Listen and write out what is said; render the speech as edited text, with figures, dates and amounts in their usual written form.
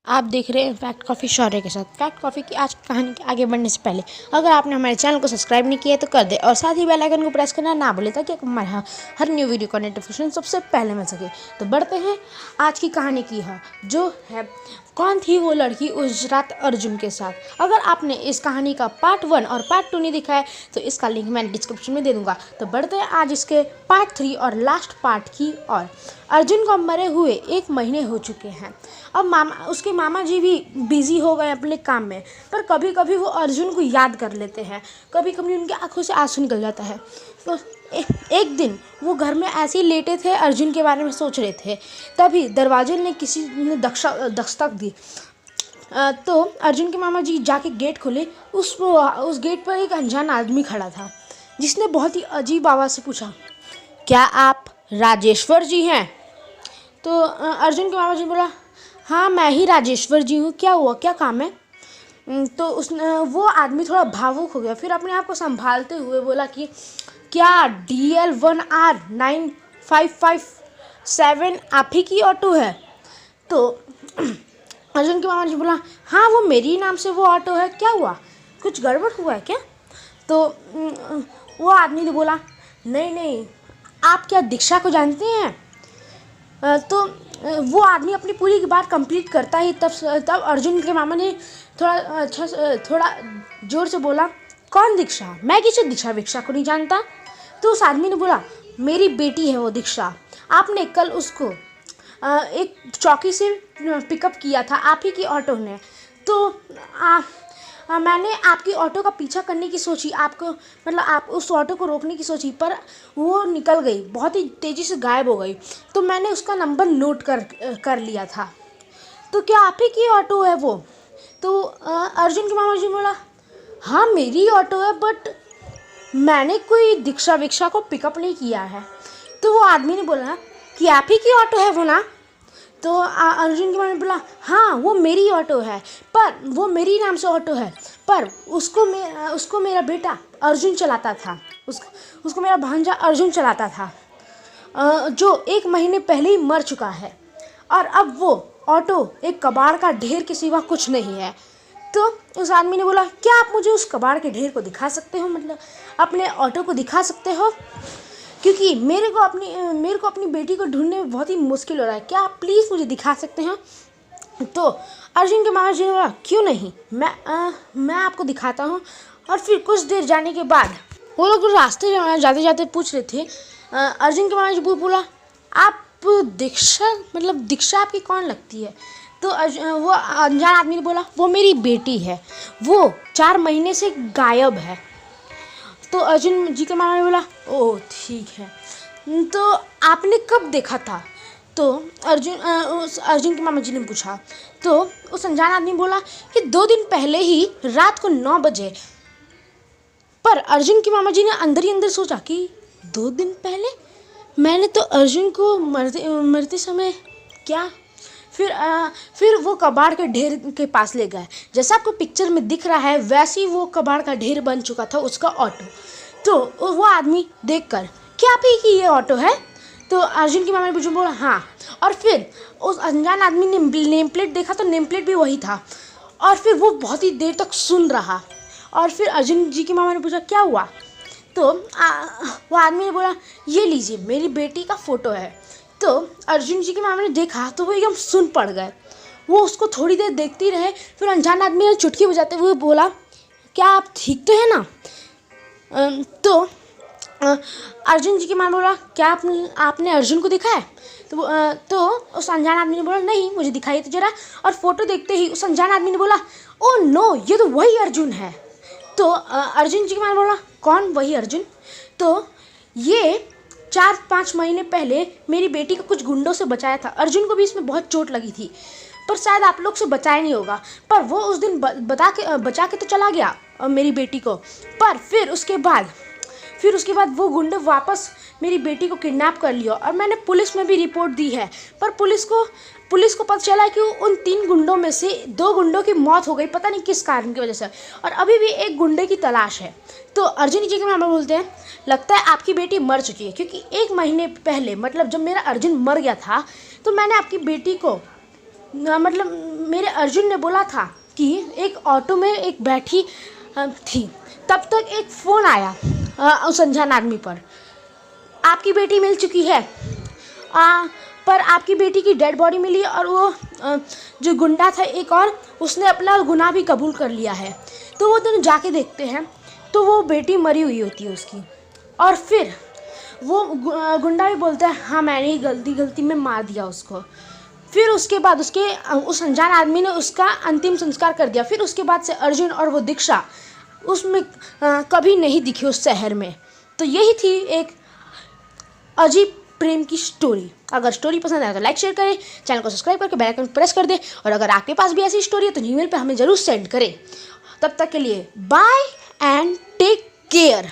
आप देख रहे हैं फैक्ट कॉफ़ी शौर्य के साथ। फैक्ट कॉफ़ी की आज कहानी के आगे बढ़ने से पहले अगर आपने हमारे चैनल को सब्सक्राइब नहीं किया है तो कर दे और साथ ही बेल आइकन को प्रेस करना ना भूलें ताकि हमारा हर न्यू वीडियो का नोटिफिकेशन सबसे पहले मिल सके। तो बढ़ते हैं आज की कहानी की जो है कौन थी वो लड़की उस रात अर्जुन के साथ। अगर आपने इस कहानी का पार्ट 1 और पार्ट 2 नहीं दिखा है तो इसका लिंक मैं डिस्क्रिप्शन में दे दूंगा। तो बढ़ते हैं आज इसके पार्ट 3 और लास्ट पार्ट की और अर्जुन को मरे हुए 1 महीने हो चुके हैं। अब उसके मामा जी भी बिजी हो गए अपने काम में, पर कभी कभी वो अर्जुन को याद कर लेते हैं, कभी कभी उनकी आंखों से आंसू निकल जाता है। तो एक दिन वो घर में ऐसे ही लेटे थे, अर्जुन के बारे में सोच रहे थे, तभी दरवाजे ने किसी ने दस्तक दी। तो अर्जुन के मामा जी जाके गेट खोले। उस गेट पर एक अनजान आदमी खड़ा था जिसने बहुत ही अजीब आवाज़ से पूछा, क्या आप राजेश्वर जी हैं? तो अर्जुन के मामा जी बोला, हाँ मैं ही राजेश्वर जी हूँ, क्या हुआ, क्या काम है? तो वो आदमी थोड़ा भावुक हो गया, फिर अपने आप को संभालते हुए बोला कि क्या DL1R9557 आप ही की ऑटो है? तो अर्जुन के मामा जी बोला, हाँ वो मेरी नाम से वो ऑटो है, क्या हुआ, कुछ गड़बड़ हुआ है क्या? तो वो आदमी ने बोला, नहीं नहीं, आप क्या दीक्षा को जानते हैं? तो वो आदमी अपनी पूरी बात कंप्लीट करता ही तब अर्जुन के मामा ने थोड़ा जोर से बोला, कौन दीक्षा? मैं किसी दीक्षा को नहीं जानता। तो उस आदमी ने बोला, मेरी बेटी है वो दीक्षा, आपने कल उसको एक चौकी से पिकअप किया था, आप ही की ऑटो ने। तो मैंने आपकी ऑटो का पीछा करने की सोची, आप उस ऑटो को रोकने की सोची, पर वो निकल गई, बहुत ही तेज़ी से गायब हो गई। तो मैंने उसका नंबर नोट कर लिया था। तो क्या आप ही की ऑटो है वो? तो अर्जुन के मामा जी बोला, हाँ मेरी ऑटो है, बट मैंने कोई दीक्षा को पिकअप नहीं किया है। तो वो आदमी ने बोला कि आप ही की ऑटो है वो ना? तो अर्जुन के मामा ने बोला, हाँ वो मेरी ऑटो है, पर वो मेरी नाम से ऑटो है, पर उसको मेरा बेटा अर्जुन चलाता था, उसको मेरा भांजा अर्जुन चलाता था, जो 1 महीने पहले ही मर चुका है, और अब वो ऑटो एक कबाड़ का ढेर के सिवा कुछ नहीं है। तो उस आदमी ने बोला, क्या आप मुझे उस कबाड़ के ढेर को दिखा सकते हो, मतलब अपने ऑटो को दिखा सकते हो, क्योंकि मेरे को अपनी बेटी को ढूंढने में बहुत ही मुश्किल हो रहा है, क्या आप प्लीज़ मुझे दिखा सकते हैं? तो अर्जुन के मामा जी ने बोला, क्यों नहीं, मैं आपको दिखाता हूँ। और फिर कुछ देर जाने के बाद वो लोग रास्ते जाते जाते पूछ रहे थे, अर्जुन के मामा जी बोला, आप दीक्षा आपकी कौन लगती है? तो वो अनजान आदमी ने बोला, वो मेरी बेटी है, वो 4 महीने से गायब है। तो अर्जुन जी के मामा ने बोला, ओह ठीक है, तो आपने कब देखा था? तो अर्जुन के मामा जी ने पूछा। तो उस अनजान आदमी बोला कि 2 दिन पहले ही रात को 9 बजे। पर अर्जुन के मामा जी ने अंदर ही अंदर सोचा कि 2 दिन पहले मैंने तो अर्जुन को मरते समय क्या? फिर वो कबाड़ के ढेर के पास ले गए, जैसा आपको पिक्चर में दिख रहा है वैसे ही वो कबाड़ का ढेर बन चुका था उसका ऑटो। तो वो आदमी देखकर, क्या आप ही की ये ऑटो है? तो अर्जुन की मामा ने बोला, हाँ। और फिर उस अनजान आदमी ने नेम प्लेट देखा तो नेम प्लेट भी वही था, और फिर वो बहुत ही देर तक सुन रहा। और फिर अर्जुन जी की मामा ने पूछा, क्या हुआ? तो वो आदमी ने बोला, ये लीजिए मेरी बेटी का फ़ोटो है। तो अर्जुन जी के मामा ने देखा तो वो एकदम सुन पड़ गए, वो उसको थोड़ी देर देखते ही रहे। फिर अनजान आदमी ने चुटकी बजाते हुए बोला, क्या आप ठीक तो है ना? तो अर्जुन जी की माँ बोला, क्या आपने अर्जुन को देखा है? तो उस अनजान आदमी ने बोला, नहीं मुझे दिखाइए तो जरा। और फोटो देखते ही उस अनजान आदमी ने बोला, ओ नो, ये तो वही अर्जुन है। तो अर्जुन जी की माँ बोला, कौन वही अर्जुन? तो ये 4-5 महीने पहले मेरी बेटी को कुछ गुंडों से बचाया था। अर्जुन को भी इसमें बहुत चोट लगी थी, पर शायद आप लोग से बचाया नहीं होगा, पर वो उस दिन बचा के तो चला गया मेरी बेटी को। पर फिर उसके बाद वो गुंडे वापस मेरी बेटी को किडनैप कर लिया, और मैंने पुलिस में भी रिपोर्ट दी है, पर पुलिस को पता चला कि उन 3 गुंडों में से 2 गुंडों की मौत हो गई, पता नहीं किस कारण की वजह से, और अभी भी एक गुंडे की तलाश है। तो अर्जुन जी के मामा बोलते हैं, लगता है आपकी बेटी मर चुकी है, क्योंकि 1 महीने पहले, मतलब जब मेरा अर्जुन मर गया था, तो मैंने आपकी बेटी को मतलब मेरे अर्जुन ने बोला था कि एक ऑटो में एक बैठी थी, तब तक एक फ़ोन आया उस अनजान आदमी पर, आपकी बेटी मिल चुकी है, पर आपकी बेटी की डेड बॉडी मिली और वो जो गुंडा था एक और, उसने अपना गुनाह भी कबूल कर लिया है। तो वो दोनों जाके देखते हैं तो वो बेटी मरी हुई होती है उसकी, और फिर वो गुंडा भी बोलता है हाँ मैंने ही गलती में मार दिया उसको। फिर उसके बाद उस अनजान आदमी ने उसका अंतिम संस्कार कर दिया। फिर उसके बाद से अर्जुन और वो दीक्षा उसमें कभी नहीं दिखी उस शहर में। तो यही थी एक अजीब प्रेम की स्टोरी। अगर स्टोरी पसंद आए तो लाइक शेयर करें, चैनल को सब्सक्राइब करके बेल आइकन प्रेस कर दें, और अगर आपके पास भी ऐसी स्टोरी है तो जीमेल पे हमें ज़रूर सेंड करें। तब तक के लिए बाय एंड टेक केयर।